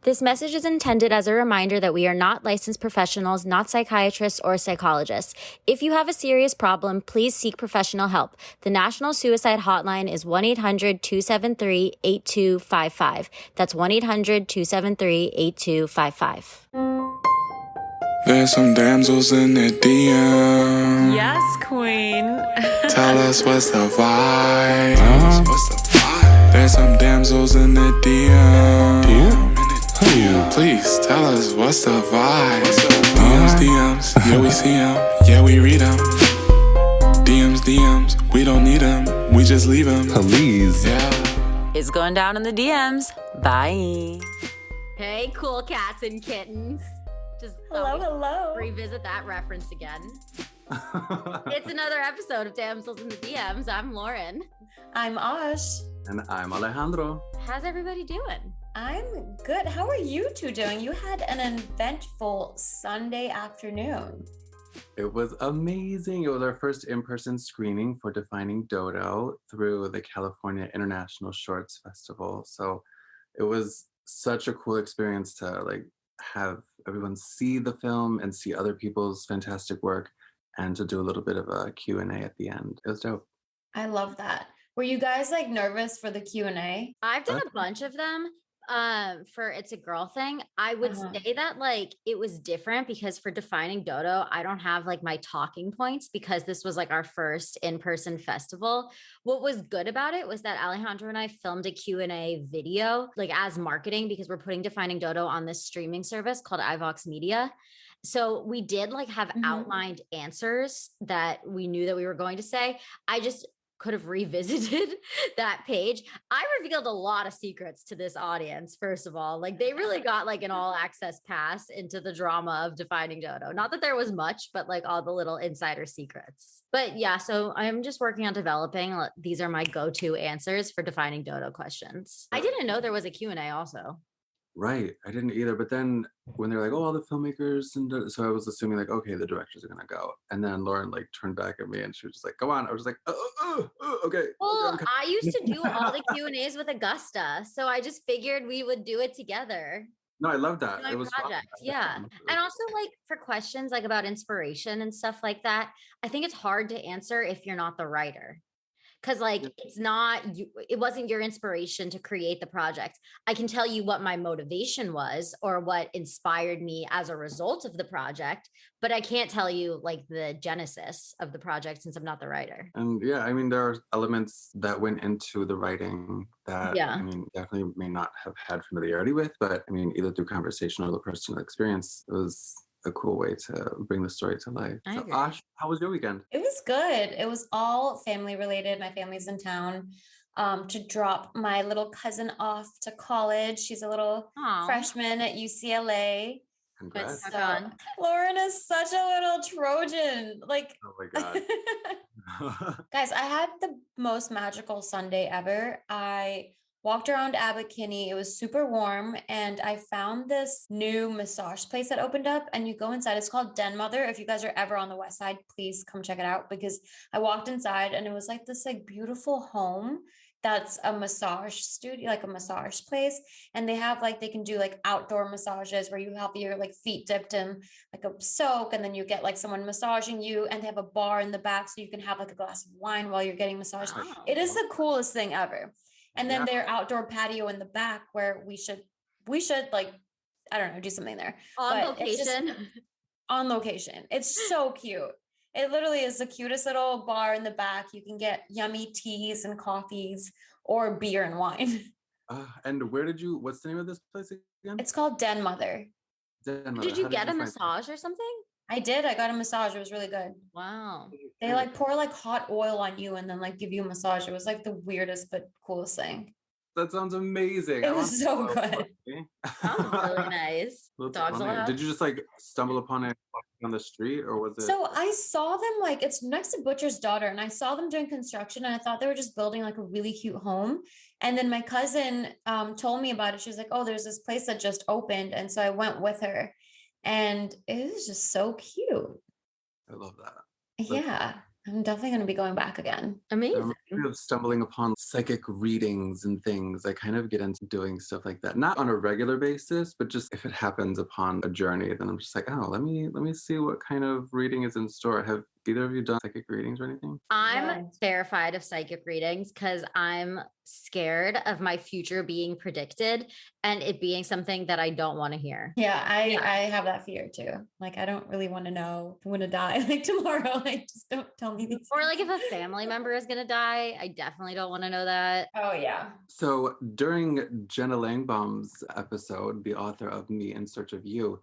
This message is intended as a reminder that we are not licensed professionals, not psychiatrists or psychologists. If you have a serious problem, please seek professional help. The National Suicide Hotline is 1-800-273-8255. That's 1-800-273-8255. There's some damsels in the DM. Yes, queen. Tell us what's the vibe. What's the vibe? There's some damsels in the DM. Please tell us what's the vibe. DMs, yeah we see them, yeah we read them. DMs, we don't need them, we just leave them. Please. Yeah. It's going down in the DMs. Bye. Hey, cool cats and kittens. Just Hello. revisit that reference again. It's another episode of Damsels in the DMs. I'm Lauren. I'm Ash. And I'm Alejandro. How's everybody doing? I'm good. How are you two doing? You had an eventful Sunday afternoon. It was amazing. It was our first in-person screening for Defining Dodo through the California International Shorts Festival. So it was such a cool experience to have everyone see the film and see other people's fantastic work and to do a little bit of a Q&A at the end. It was dope. I love that. Were you guys nervous for the Q&A? I've done a bunch of them. For It's a Girl Thing, I would say that it was different because for Defining Dodo, I don't have my talking points because this was our first in-person festival. What was good about it was that Alejandro and I filmed a Q&A video as marketing because we're putting Defining Dodo on this streaming service called iVox Media. So we did have outlined answers that we knew that we were going to say. I just could have revisited that page. I revealed a lot of secrets to this audience. First of all, they really got an all access pass into the drama of Defining Dodo. Not that there was much, but all the little insider secrets. But yeah, so I'm just working on developing. These are my go-to answers for Defining Dodo questions. I didn't know there was a Q&A also. Right. I didn't either. But then when they're all the filmmakers, and so I was assuming okay, the directors are going to go. And then Lauren turned back at me and she was just go on. I was just okay. Well, okay. I used to do all the Q&As with Augusta. So I just figured we would do it together. No, I love that. It was project. Yeah. And also for questions about inspiration and stuff like that, I think it's hard to answer if you're not the writer. Because it's not you, it wasn't your inspiration to create the project. I can tell you what my motivation was or what inspired me as a result of the project, but I can't tell you the genesis of the project since I'm not the writer. And yeah, I mean, there are elements that went into the writing that definitely may not have had familiarity with, but I mean, either through conversation or the personal experience, it was a cool way to bring the story to life. So Ash, how was your weekend? It was good. It was all family related. My family's in town to drop my little cousin off to college. She's a little freshman at UCLA. Congrats. So, Lauren is such a little Trojan. Oh my God. Guys, I had the most magical Sunday ever. I walked around Abbot Kinney. It was super warm. And I found this new massage place that opened up and you go inside. It's called Den Mother. If you guys are ever on the West Side, please come check it out because I walked inside and it was this beautiful home. That's a massage studio, a massage place. And they have they can do outdoor massages where you have your feet dipped in a soak. And then you get someone massaging you and they have a bar in the back. So you can have a glass of wine while you're getting massaged. Oh. It is the coolest thing ever. And then their outdoor patio in the back where we should I don't know, do something there. On location. On location. It's so cute. It literally is the cutest little bar in the back. You can get yummy teas and coffees or beer and wine. And what's the name of this place again? It's called Den Mother. Den Mother. Did you get a massage or something? I did. I got a massage. It was really good. Wow. They pour hot oil on you and then give you a massage. It was the weirdest but coolest thing. That sounds amazing. It was so good. Sounds really nice. Dogs allowed. Did you just stumble upon it on the street or was it? So I saw them it's next to Butcher's Daughter and I saw them doing construction and I thought they were just building a really cute home. And then my cousin told me about it. She was oh, there's this place that just opened. And so I went with her and it was just so cute. I love that. Yeah. I'm definitely going to be going back again. Amazing. I'm of stumbling upon psychic readings and things. I kind of get into doing stuff like that, not on a regular basis, but just if it happens upon a journey, then I'm just like, oh, let me see what kind of reading is in store. Have either of you done psychic readings or anything? I'm Yeah. terrified of psychic readings because I'm scared of my future being predicted and it being something that I don't want to hear. Yeah, I Yeah. I have that fear too. Like I don't really want to know if I'm gonna die like tomorrow. Like just don't tell me these Or things. like if a family member is going to die, I definitely don't want to know that. Oh yeah. So during Jenna Langbaum's episode, the author of Me in Search of You,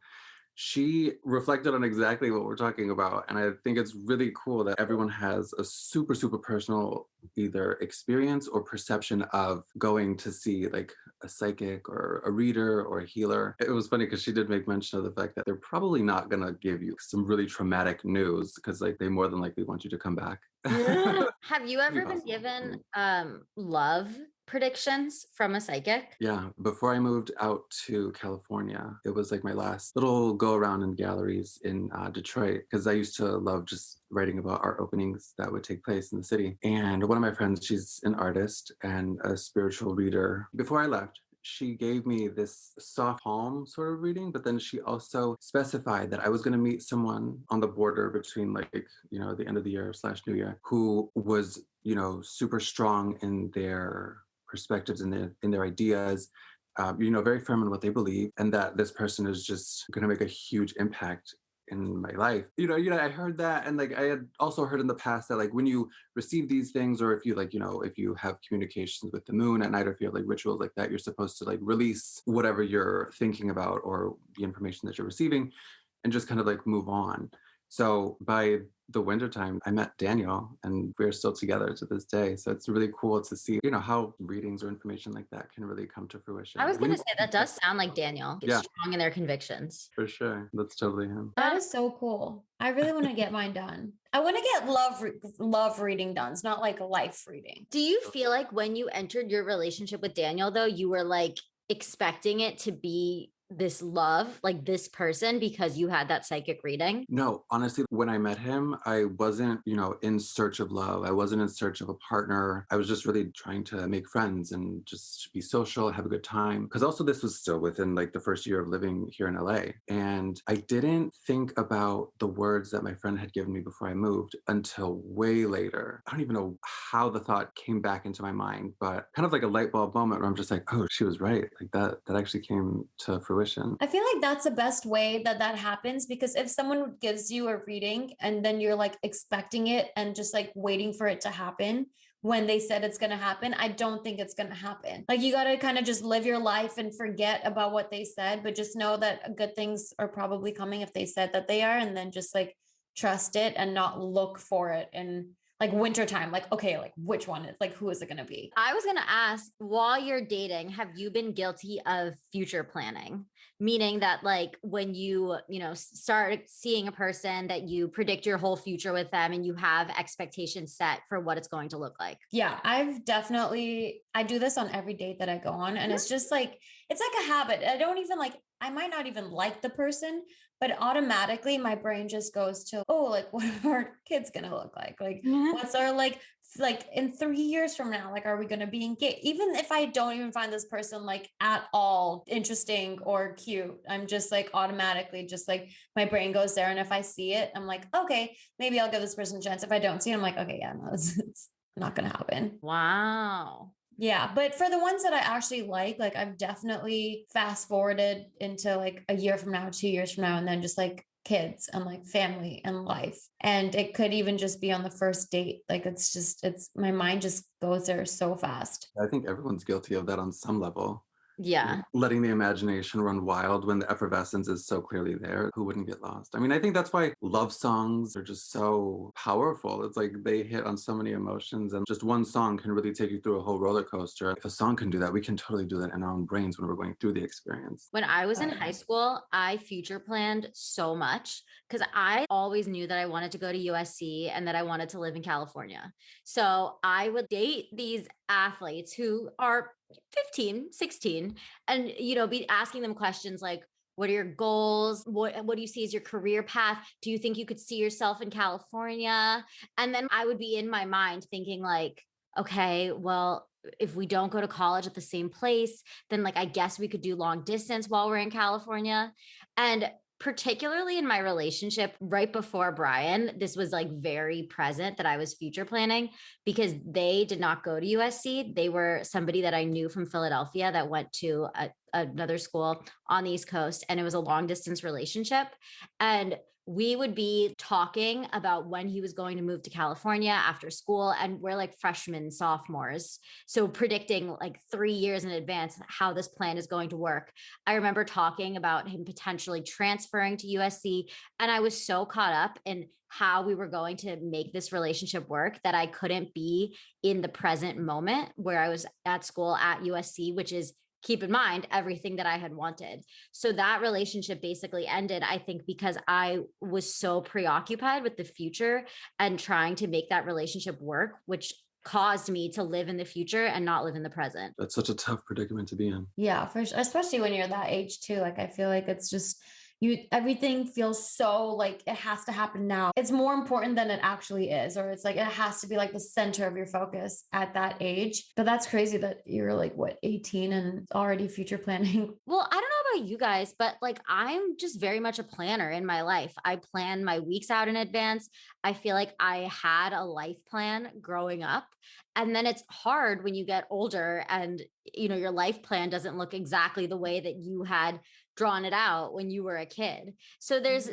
she reflected on exactly what we're talking about. And I think it's really cool that everyone has a super, super personal either experience or perception of going to see like a psychic or a reader or a healer. It was funny because she did make mention of the fact that they're probably not going to give you some really traumatic news because like they more than likely want you to come back. Have you ever been Possible. given love predictions from a psychic? Yeah, before I moved out to California, it was like my last little go around in galleries in Detroit because I used to love just writing about art openings that would take place in the city. And one of my friends, she's an artist and a spiritual reader. Before I left, she gave me this soft palm sort of reading, but then she also specified that I was going to meet someone on the border between like, the end of the year / New Year who was, super strong in their perspectives and in their ideas, very firm in what they believe, and that this person is just going to make a huge impact in my life. I heard that, and like I had also heard in the past that like when you receive these things, or if you like, if you have communications with the moon at night, or if you have like rituals like that, you're supposed to like release whatever you're thinking about or the information that you're receiving, and just kind of like move on. So by the wintertime, I met Daniel and we're still together to this day. So it's really cool to see, how readings or information like that can really come to fruition. I was going to say that does sound like Daniel. Yeah. Strong in their convictions. For sure. That's totally him. That is so cool. I really want to get mine done. I want to get love reading done. It's not like a life reading. Do you feel like when you entered your relationship with Daniel, though, you were like expecting it to be this love, like this person, because you had that psychic reading? No, honestly, when I met him, I wasn't, in search of love. I wasn't in search of a partner. I was just really trying to make friends and just be social, have a good time. Because also, this was still within like the first year of living here in LA. And I didn't think about the words that my friend had given me before I moved until way later. I don't even know how the thought came back into my mind, but kind of like a light bulb moment where I'm just like, oh, she was right. Like that actually came to fruition. I feel like that's the best way that happens, because if someone gives you a reading and then you're like expecting it and just like waiting for it to happen when they said it's going to happen, I don't think it's going to happen. Like you got to kind of just live your life and forget about what they said, but just know that good things are probably coming if they said that they are, and then just like trust it and not look for it and like wintertime, like, okay, like which one is like, who is it going to be? I was going to ask, while you're dating, have you been guilty of future planning? Meaning that like when you, start seeing a person that you predict your whole future with them and you have expectations set for what it's going to look like. Yeah, I do this on every date that I go on. And it's just like, it's like a habit. I might not even like the person, but automatically my brain just goes to, oh, like what are our kids gonna look like? Like what's our like in 3 years from now, like are we gonna be engaged? Even if I don't even find this person like at all interesting or cute, I'm just like automatically just like my brain goes there. And if I see it, I'm like, okay, maybe I'll give this person a chance. If I don't see it, I'm like, okay, yeah, no, it's not gonna happen. Wow. Yeah, but for the ones that I actually like I've definitely fast forwarded into like a year from now, 2 years from now, and then just like kids and like family and life. And it could even just be on the first date. Like it's my mind just goes there so fast. I think everyone's guilty of that on some level. Yeah. Letting the imagination run wild when the effervescence is so clearly there. Who wouldn't get lost? I mean, I think that's why love songs are just so powerful. It's like they hit on so many emotions, and just one song can really take you through a whole roller coaster. If a song can do that, we can totally do that in our own brains when we're going through the experience. When I was in high school, I future planned so much because I always knew that I wanted to go to USC and that I wanted to live in California. So I would date these athletes who are 15, 16, and, be asking them questions like, What are your goals? What do you see as your career path? Do you think you could see yourself in California? And then I would be in my mind thinking like, okay, well, if we don't go to college at the same place, then like I guess we could do long distance while we're in California. And particularly in my relationship right before Brian, this was like very present that I was future planning because they did not go to USC. They were somebody that I knew from Philadelphia that went to another school on the East Coast, and it was a long distance relationship. And we would be talking about when he was going to move to California after school. And we're like freshmen, sophomores. So predicting like 3 years in advance how this plan is going to work. I remember talking about him potentially transferring to USC. And I was so caught up in how we were going to make this relationship work that I couldn't be in the present moment where I was at school at USC, which is, keep in mind, everything that I had wanted. So that relationship basically ended, I think, because I was so preoccupied with the future and trying to make that relationship work, which caused me to live in the future and not live in the present. That's such a tough predicament to be in. Yeah, for sure. Especially when you're that age too. Like I feel like it's just everything feels so like it has to happen now. It's more important than it actually is, or it's like it has to be like the center of your focus at that age. But that's crazy that you're like what, 18 and already future planning. Well, I don't know about you guys, but like I'm just very much a planner in my life. I plan my weeks out in advance. I feel like I had a life plan growing up. And then it's hard when you get older and your life plan doesn't look exactly the way that you had drawn it out when you were a kid. So there's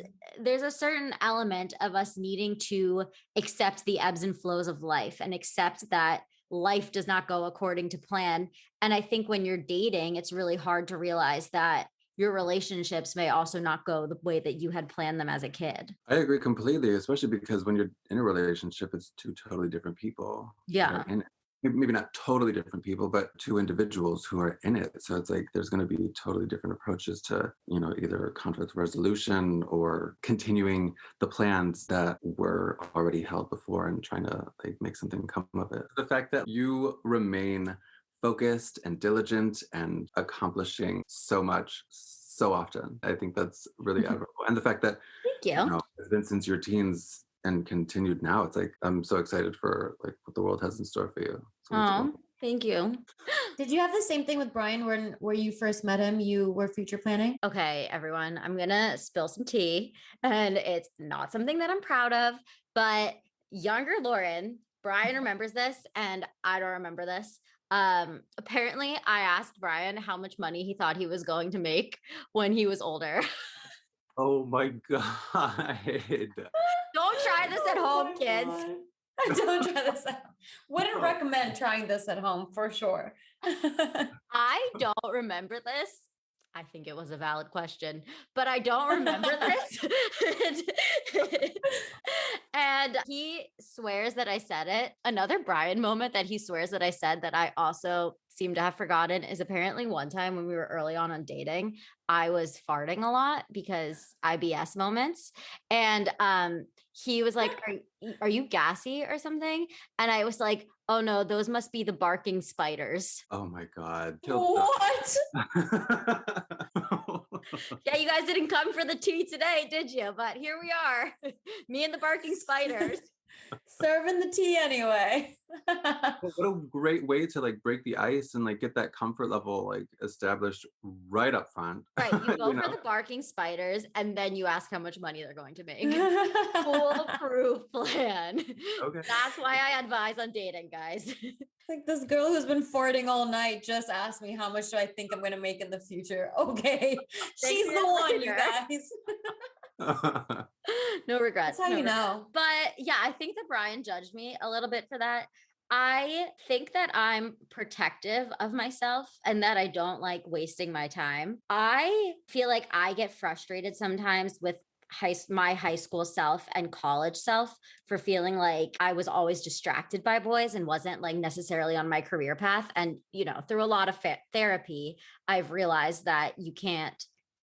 a certain element of us needing to accept the ebbs and flows of life and accept that life does not go according to plan. And I think when you're dating, it's really hard to realize that your relationships may also not go the way that you had planned them as a kid. I agree completely, especially because when you're in a relationship, it's two totally different people. Yeah. And maybe not totally different people, but two individuals who are in it. So it's like there's going to be totally different approaches to, either conflict resolution or continuing the plans that were already held before and trying to like make something come of it. The fact that you remain focused and diligent and accomplishing so much so often, I think that's really admirable. And the fact that Thank you. it's been since your teens and continued now, it's like I'm so excited for like what the world has in store for you. Oh, thank you. Did you have the same thing with Brian where you first met him? You were future planning? Okay, everyone, I'm gonna spill some tea, and it's not something that I'm proud of, but younger Lauren, Brian remembers this, and I don't remember this. Apparently, I asked Brian how much money he thought he was going to make when he was older. Oh my God. Don't try this at home, kids. Don't try this at home. Wouldn't recommend trying this at home for sure. I don't remember this. I think it was a valid question, but I don't remember this. And he swears that I said it. Another Brian moment that he swears that I said that I also seem to have forgotten is apparently one time when we were early on dating, I was farting a lot because IBS moments. And he was like, are you gassy or something? And I was like, oh no, those must be the barking spiders. Oh my God. What? Yeah, you guys didn't come for the tea today, did you? But here we are, me and the barking spiders. Serving the tea anyway. What a great way to like break the ice and like get that comfort level like established right up front. Right. You go for the barking spiders and then you ask how much money they're going to make. Foolproof plan. Okay. That's why I advise on dating, guys. Like this girl who's been farting all night just asked me how much do I think I'm going to make in the future. Okay. She's the one, you guys. No regrets. That's how you know. But yeah, I think that Brian judged me a little bit for that. I think that I'm protective of myself and that I don't like wasting my time. I feel like I get frustrated sometimes with my high school self and college self for feeling like I was always distracted by boys and wasn't like necessarily on my career path. And, through a lot of therapy, I've realized that you can't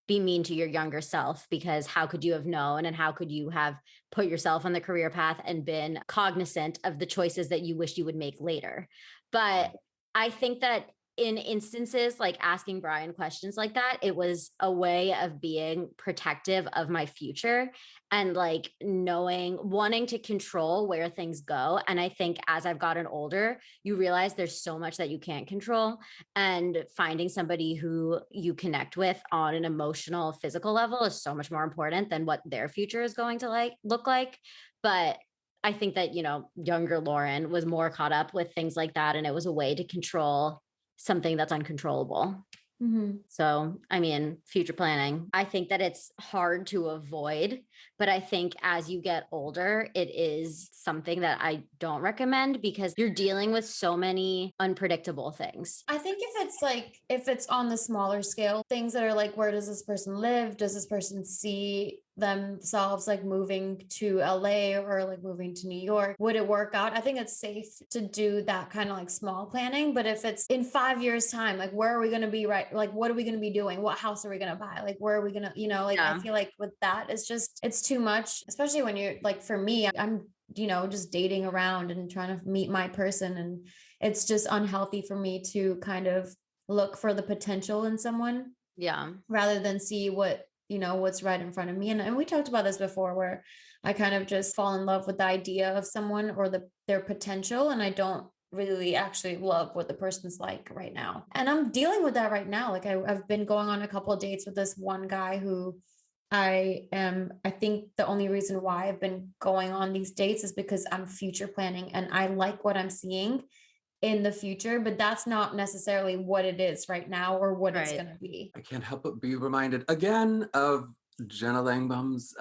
be mean to your younger self because how could you have known and how could you have put yourself on the career path and been cognizant of the choices that you wish you would make later? But I think that in instances like asking Brian questions like that, it was a way of being protective of my future and like wanting to control where things go. And I think as I've gotten older, you realize there's so much that you can't control. And finding somebody who you connect with on an emotional, physical level is so much more important than what their future is going to look like. But I think that, younger Lauren was more caught up with things like that. And it was a way to control something that's uncontrollable. Mm-hmm. So, I mean, future planning, I think that it's hard to avoid, but I think as you get older, it is something that I don't recommend because you're dealing with so many unpredictable things. I think if it's on the smaller scale, things that are like, where does this person live? Does this person see themselves like moving to LA or like moving to New York? Would it work out? I think it's safe to do that kind of like small planning. But if it's in 5 years time, like where are we going to be, right? Like, what are we going to be doing? What house are we going to buy? Like, where are we going to, I feel like with that, it's too much, especially when you're like, for me, I'm, just dating around and trying to meet my person. And it's just unhealthy for me to kind of look for the potential in someone. Yeah. Rather than see what's right in front of me. And we talked about this before where I kind of just fall in love with the idea of someone or their potential. And I don't really actually love what the person's like right now. And I'm dealing with that right now. Like I've been going on a couple of dates with this one guy who I think the only reason why I've been going on these dates is because I'm future planning and I like what I'm seeing in the future, but that's not necessarily what it is right now or what it's going to be. I can't help but be reminded again of Jenna Langbaum's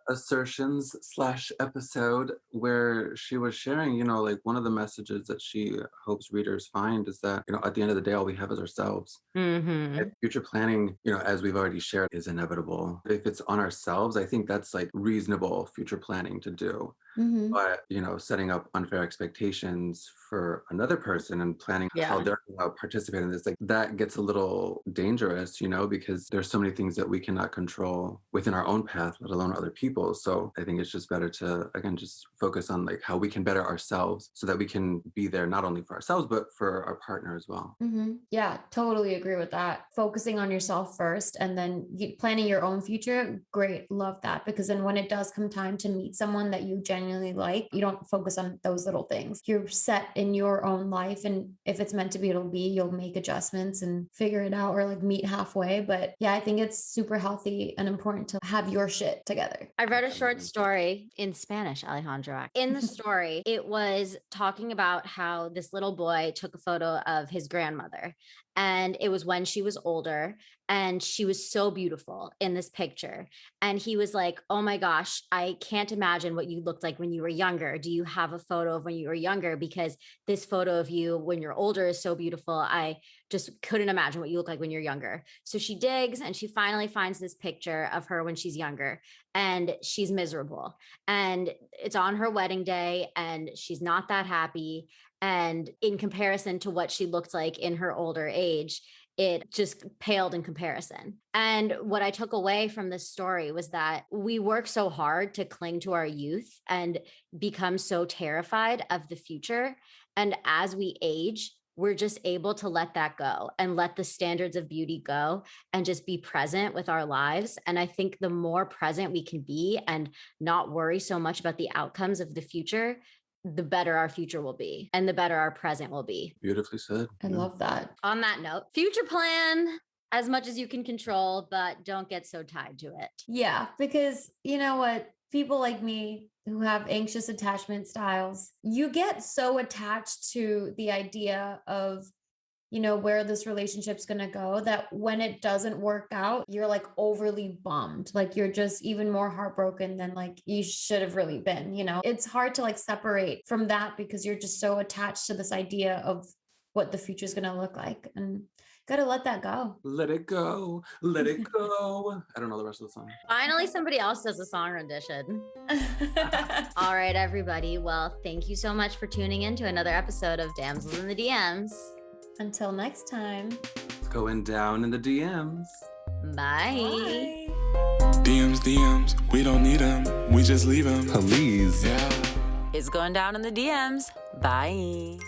assertions / episode where she was sharing, like one of the messages that she hopes readers find is that, at the end of the day, all we have is ourselves. Mm-hmm. And future planning, as we've already shared, is inevitable. If it's on ourselves, I think that's like reasonable future planning to do. Mm-hmm. But, setting up unfair expectations for another person and planning how they're going to participate in this, like that gets a little dangerous, because there's so many things that we cannot control within our own path, let alone other people's. So I think it's just better to, again, just focus on like how we can better ourselves so that we can be there not only for ourselves, but for our partner as well. Mm-hmm. Yeah, totally agree with that. Focusing on yourself first and then planning your own future. Great. Love that. Because then when it does come time to meet someone that you genuinely like, you don't focus on those little things. You're set in your own life. And if it's meant to be, it'll be, you'll make adjustments and figure it out or like meet halfway. But yeah, I think it's super healthy and important to have your shit together. I read a short story in Spanish, Alejandro. In the story, it was talking about how this little boy took a photo of his grandmother. And it was when she was older and she was so beautiful in this picture. And he was like, oh my gosh, I can't imagine what you looked like when you were younger. Do you have a photo of when you were younger? Because this photo of you when you're older is so beautiful. I just couldn't imagine what you look like when you're younger. So she digs and she finally finds this picture of her when she's younger and she's miserable. And it's on her wedding day and she's not that happy. And in comparison to what she looked like in her older age, it just paled in comparison. And what I took away from this story was that we work so hard to cling to our youth and become so terrified of the future. And as we age, we're just able to let that go and let the standards of beauty go and just be present with our lives. And I think the more present we can be and not worry so much about the outcomes of the future, the better our future will be and the better our present will be. Beautifully said. I love that. On that note, future plan as much as you can control, but don't get so tied to it. Yeah, because you know what? People like me who have anxious attachment styles, you get so attached to the idea of, where this relationship's going to go that when it doesn't work out, you're like overly bummed. Like you're just even more heartbroken than like you should have really been, It's hard to like separate from that because you're just so attached to this idea of what the future is going to look like. And gotta let that go. Let it go. Let it go. I don't know the rest of the song. Finally, somebody else does a song rendition. All right, everybody. Well, thank you so much for tuning in to another episode of Damsels in the DMs. Until next time. It's going down in the DMs. Bye. DMs, we don't need them. We just leave them. Please. Yeah. It's going down in the DMs. Bye.